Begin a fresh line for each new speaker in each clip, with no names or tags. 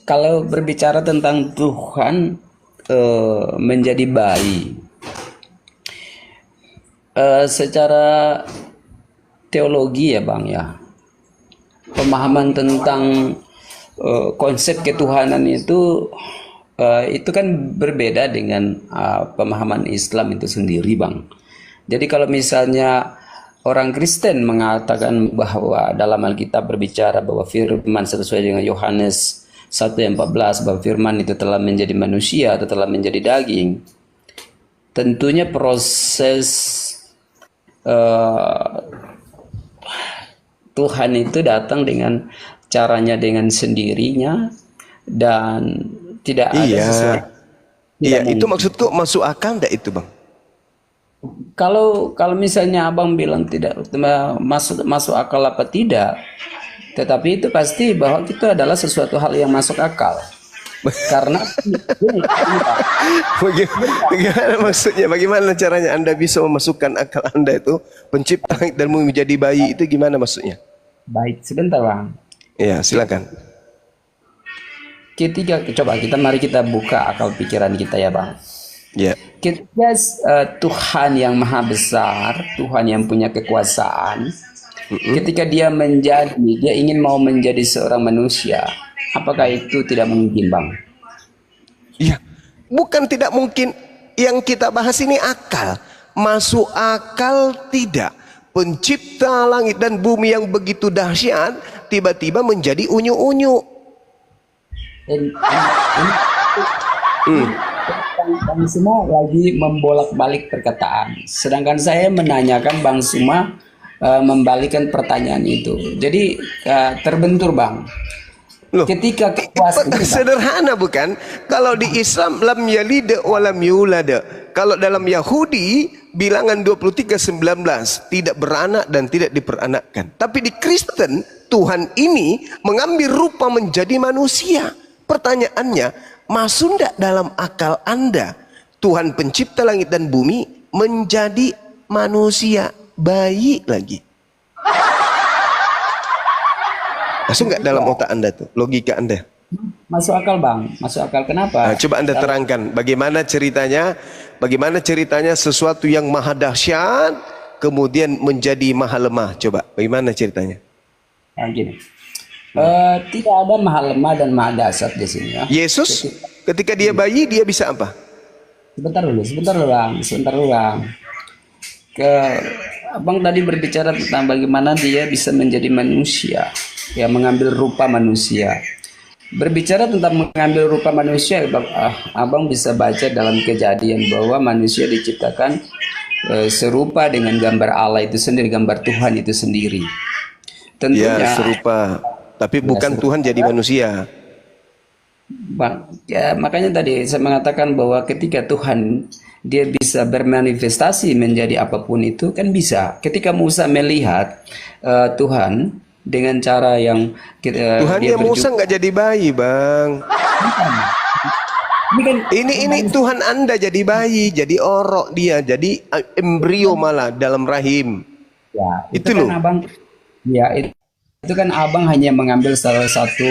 Kalau berbicara tentang Tuhan menjadi bayi, secara teologi ya Bang ya, pemahaman tentang konsep ketuhanan itu kan berbeda dengan pemahaman Islam itu sendiri Bang. Jadi kalau misalnya orang Kristen mengatakan bahwa dalam Alkitab berbicara bahwa firman sesuai dengan Yohanes 1:14 bahwa firman itu telah menjadi manusia atau telah menjadi daging, tentunya proses Tuhan itu datang dengan caranya dengan sendirinya dan tidak ada sesuatu
Iya,
tidak
itu
mungkin.
maksudku masuk akal enggak itu, Bang?
Kalau kalau misalnya abang bilang tidak masuk masuk akal apa tidak, tetapi itu pasti bahwa itu adalah sesuatu hal yang masuk akal. Karena gini, Pak.
Bagaimana maksudnya? Bagaimana caranya Anda bisa memasukkan akal Anda itu pencipta langit dan bumi menjadi bayi itu gimana maksudnya?
Baik, sebentar bang.
Ya, silakan.
Ketika coba mari kita buka akal pikiran kita ya bang.
Ya.
Ketika Tuhan yang maha besar, Tuhan yang punya kekuasaan, ketika dia ingin mau menjadi seorang manusia, apakah itu tidak mungkin bang?
Iya. Bukan tidak mungkin, yang kita bahas ini akal. Masuk akal tidak. Pencipta langit dan bumi yang begitu dahsyat tiba-tiba menjadi unyu-unyu.
Bang Suma lagi membolak-balik perkataan, sedangkan saya menanyakan Bang Suma membalikkan pertanyaan itu. Jadi terbentur Bang.
Loh,
Ketika kekuasaan
sederhana bukan? Kalau di Islam lam yalid wa lam yulad. Kalau dalam Yahudi bilangan 23:19 tidak beranak dan tidak diperanakkan. Tapi di Kristen Tuhan ini mengambil rupa menjadi manusia. Pertanyaannya, masuk enggak dalam akal Anda Tuhan pencipta langit dan bumi menjadi manusia, bayi lagi? Masuk nggak dalam otak Anda tuh, logika Anda?
masuk akal Bang, masuk akal. Kenapa?
Nah, coba Anda terangkan bagaimana ceritanya sesuatu yang maha dahsyat kemudian menjadi maha lemah. Coba, bagaimana ceritanya?
Nah, gini. Tidak ada maha lemah dan maha dasar di sini ya.
Yesus ketika dia bayi dia bisa apa?
Sebentar dulu Bang. Abang tadi berbicara tentang bagaimana dia bisa menjadi manusia, ya mengambil rupa manusia. Berbicara tentang mengambil rupa manusia, abang bisa baca dalam Kejadian bahwa manusia diciptakan serupa dengan gambar Allah itu sendiri, gambar Tuhan itu sendiri.
Ya,
Tentunya
serupa, tapi bukan
serupa.
Tuhan jadi manusia.
Bang, ya makanya tadi saya mengatakan bahwa ketika Tuhan dia bisa bermanifestasi menjadi apapun itu kan bisa. Ketika Musa melihat Tuhan dengan cara yang dia
Tuhannya Musa
berjumpa.
nggak jadi bayi, Bang.
Ini kan
Ini Tuhan Anda jadi bayi, jadi orok dia, jadi embrio malah dalam rahim.
ya itu
Itu
kan
loh.
abang ya itu kan abang hanya mengambil salah satu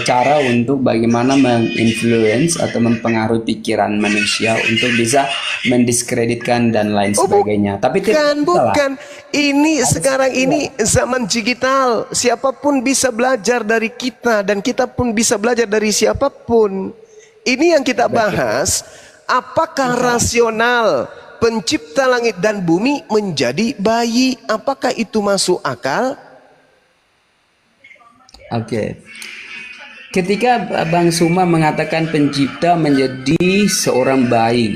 cara untuk bagaimana menginfluence atau mempengaruhi pikiran manusia untuk bisa mendiskreditkan dan lain
Oh
sebagainya. Tapi tidak salah.
bukan. Ini sekarang ini zaman digital. Siapapun bisa belajar dari kita dan kita pun bisa belajar dari siapapun. Ini yang kita bahas. Apakah rasional pencipta langit dan bumi menjadi bayi? Apakah itu masuk akal?
Oke. Ketika Bang Suma mengatakan pencipta menjadi seorang bayi,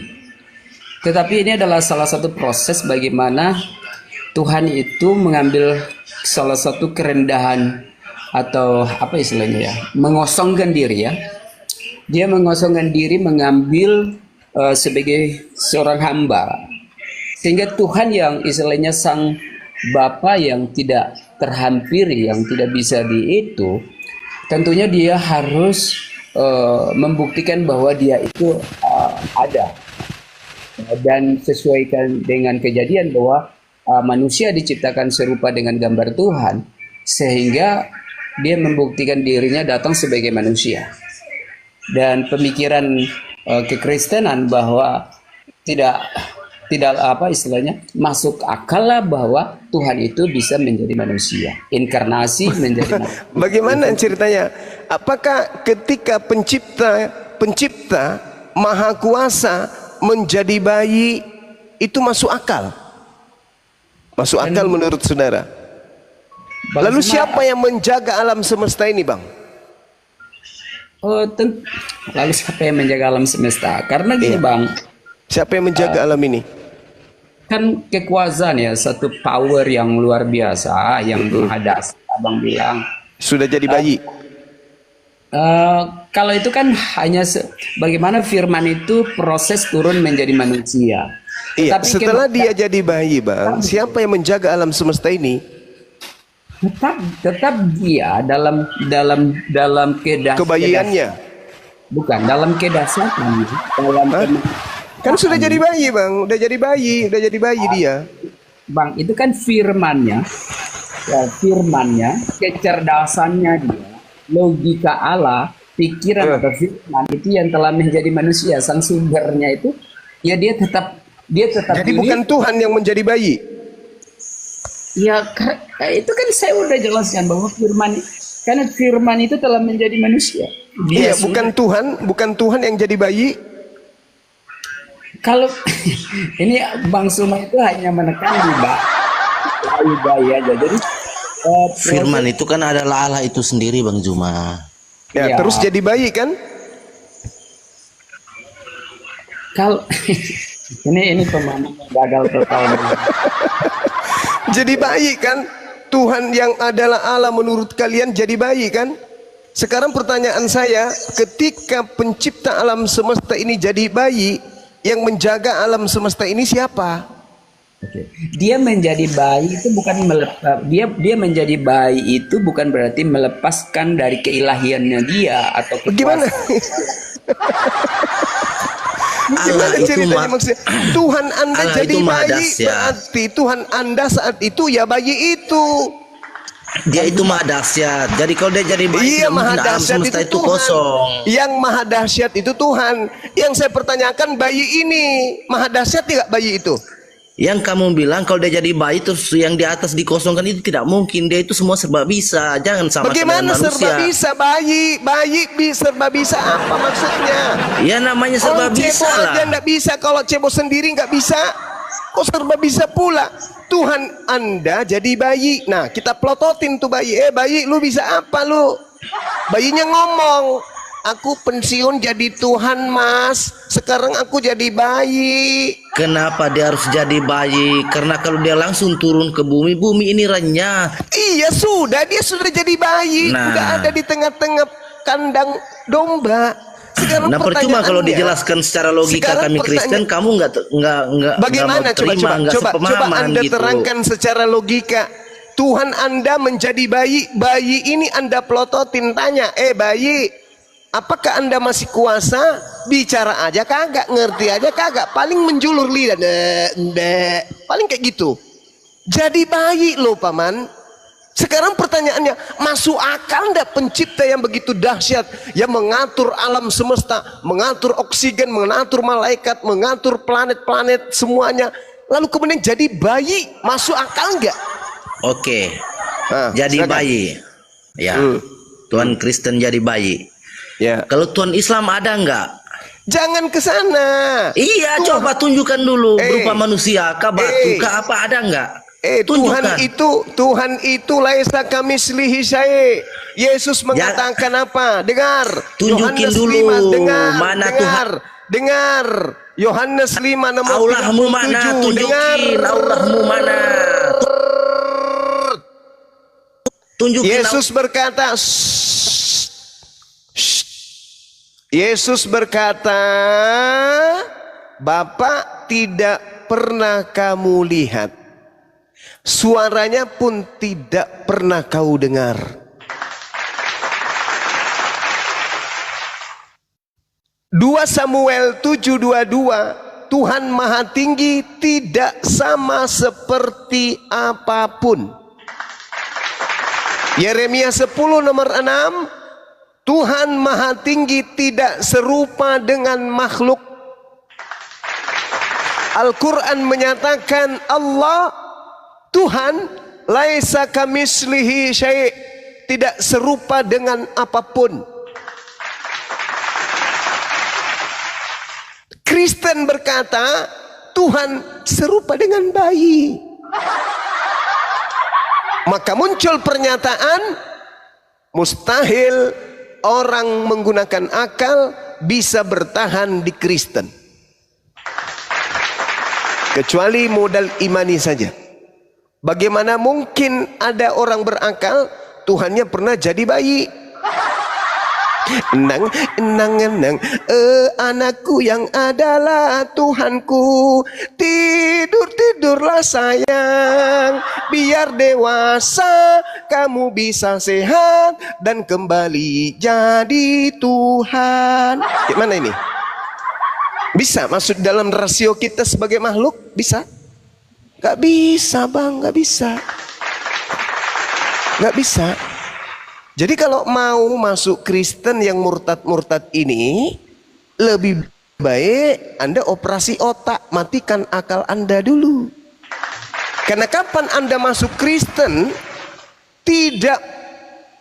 tetapi ini adalah salah satu proses bagaimana Tuhan itu mengambil salah satu kerendahan atau apa istilahnya ya, mengosongkan diri ya. Dia mengosongkan diri, mengambil sebagai seorang hamba. Sehingga Tuhan yang istilahnya sang Bapa yang tidak terhampiri, yang tidak bisa itu, tentunya dia harus membuktikan bahwa dia itu ada. Dan sesuaikan dengan kejadian bahwa manusia diciptakan serupa dengan gambar Tuhan, sehingga dia membuktikan dirinya datang sebagai manusia. Dan pemikiran kekristenan bahwa tidak tidak apa istilahnya masuk akal lah bahwa Tuhan itu bisa menjadi manusia, inkarnasi menjadi manusia.
Bagaimana ceritanya? Apakah ketika pencipta maha kuasa menjadi bayi itu masuk akal? Masuk akal menurut saudara? Lalu siapa yang menjaga alam semesta ini, Bang?
Lalu siapa yang menjaga alam semesta? Karena gini, Bang.
Siapa yang menjaga alam ini?
Kan kekuasaan ya, satu power yang luar biasa, yang maha dasar, Abang bilang.
Sudah jadi bayi.
Kalau itu kan hanya bagaimana firman itu proses turun menjadi manusia.
Iya,
Tapi
setelah dia jadi bayi, Bang, siapa yang menjaga alam semesta ini?
Tetap dia dalam
Kebayiannya.
Bukan dalam kedasatan,
Kan sudah jadi bayi, Bang. Udah jadi bayi dia.
Bang, itu kan firmannya, ya, kecerdasannya dia, logika Allah, pikiran atau firman itu yang telah menjadi manusia, sang sumbernya itu, ya dia tetap.
Jadi bukan Tuhan yang menjadi bayi.
Ya, itu kan saya udah jelaskan bahwa karena firman itu telah menjadi manusia.
Iya, bukan Tuhan yang jadi bayi.
Kalau ini Bang Suma itu hanya menekan di bayi aja. Jadi
firman itu kan adalah Allah itu sendiri, Bang Juma.
Ya, terus jadi bayi kan?
Kalau ini pemahaman gagal total.
Jadi bayi kan? Tuhan yang adalah Allah menurut kalian jadi bayi kan? Sekarang pertanyaan saya, ketika pencipta alam semesta ini jadi bayi, yang menjaga alam semesta ini siapa?
Dia menjadi bayi itu bukan dia menjadi bayi itu bukan berarti melepaskan dari keilahiannya dia atau
Gimana? Gimana ceritanya maksudnya? Tuhan Anda
Allah
jadi bayi
ya.
berarti Tuhan Anda saat itu ya bayi itu.
Dia itu maha dahsyat. Jadi kalau dia jadi bayi,
Iya, maha
alam
dahsyat
semesta
itu
itu
Tuhan.
kosong.
Yang maha dahsyat itu Tuhan. Yang saya pertanyakan bayi ini maha dahsyat tidak bayi itu?
Yang kamu bilang kalau dia jadi bayi terus yang di atas dikosongkan itu tidak mungkin. Dia itu semua serba bisa. Jangan sama
Bagaimana
dengan manusia.
serba bisa bayi? Serba bisa apa maksudnya?
Ya namanya serba
Orang
bisa
cebok
lah.
aja nggak bisa, kalau cebok sendiri nggak bisa, kok serba bisa pula? Tuhan Anda jadi bayi. Nah, kita plototin tuh bayi. Bayi, lu bisa apa lu? Bayinya ngomong, aku pensiun jadi Tuhan, Mas. Sekarang aku jadi bayi.
Kenapa dia harus jadi bayi? Karena kalau dia langsung turun ke bumi, bumi ini renyah.
Iya, dia sudah jadi bayi.
Nah.
Udah ada di tengah-tengah kandang domba. Sekarang
Nah, percuma kalau
pertanyaannya,
dijelaskan secara logika kami Kristen, kamu nggak
bagaimana?
mau terima,
Coba
sepemahaman
Anda
gitu.
terangkan secara logika. Tuhan Anda menjadi bayi, bayi ini Anda pelototin, tanya, bayi, apakah Anda masih kuasa? Bicara aja kagak, ngerti aja kagak, paling menjulur lidah, paling kayak gitu. Jadi bayi loh, Paman. Sekarang pertanyaannya, masuk akal enggak pencipta yang begitu dahsyat, yang mengatur alam semesta, mengatur oksigen, mengatur malaikat, mengatur planet-planet semuanya, lalu kemudian jadi bayi, masuk akal enggak?
Oke. Jadi
silakan.
bayi. Ya. Tuhan Kristen jadi bayi.
Ya.
Kalau Tuhan Islam ada enggak?
Jangan ke sana.
Iya, coba tunjukkan dulu berupa manusia, kah batu, kah apa ada enggak?
Tuhan itu laisa kamislihi syai'. Yesus mengatakan apa? Dengar.
Tunjukin
Yohanes
dulu
5, dengar.
mana
dengar. Dengar. Yohanes 5 nomor
Allahmu mana?
37.
Tunjukin
Dengar.
Allahmu mana? Tunjukin.
Yesus berkata, Yesus berkata, Bapa tidak pernah kamu lihat, suaranya pun tidak pernah kau dengar. Dua Samuel 7:22, Tuhan Maha Tinggi tidak sama seperti apapun. Yeremia 10 nomor 6, Tuhan Maha Tinggi tidak serupa dengan makhluk. Al-Quran menyatakan Allah, Tuhan, laisa kamislihi syai', tidak serupa dengan apapun. Kristen berkata, Tuhan serupa dengan bayi. Maka muncul pernyataan, mustahil orang menggunakan akal bisa bertahan di Kristen. Kecuali modal imani saja. Bagaimana mungkin ada orang berakal, Tuhannya pernah jadi bayi? Enang, enang, enang, anakku yang adalah Tuhanku, tidur, tidurlah sayang, biar dewasa kamu bisa sehat dan kembali jadi Tuhan. Gimana ini? Bisa masuk dalam rasio kita sebagai makhluk? Bisa? Gak bisa bang, gak bisa. Gak bisa. Jadi kalau mau masuk Kristen yang murtad-murtad ini, lebih baik Anda operasi otak, matikan akal Anda dulu. Karena kapan Anda masuk Kristen, tidak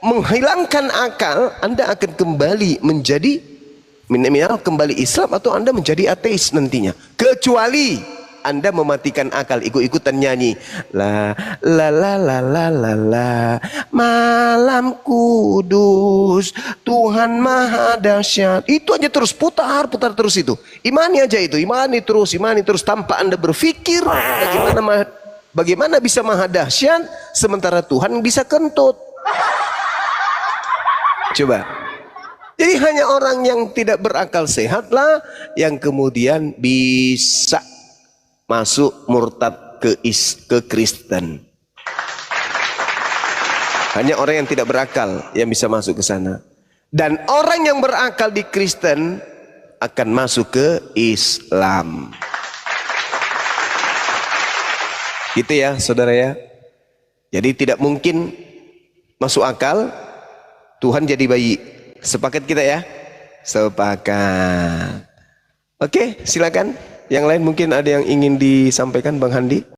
menghilangkan akal, Anda akan kembali menjadi minimal kembali Islam, atau Anda menjadi ateis nantinya. Kecuali Anda mematikan akal, ikut-ikutan nyanyi la la la la la la la, malam kudus Tuhan maha dahsyat. Itu aja terus putar terus itu. Imani aja itu, imani terus tanpa Anda berpikir bagaimana bisa maha dahsyat sementara Tuhan bisa kentut. Coba. Jadi hanya orang yang tidak berakal sehatlah yang kemudian bisa masuk murtad ke Kristen. Hanya orang yang tidak berakal yang bisa masuk ke sana. Dan orang yang berakal di Kristen akan masuk ke Islam. Gitu ya saudara ya. Jadi tidak mungkin masuk akal Tuhan jadi bayi. Sepakat kita ya? Sepakat. Oke, silakan. Yang lain mungkin ada yang ingin disampaikan Bang Handi.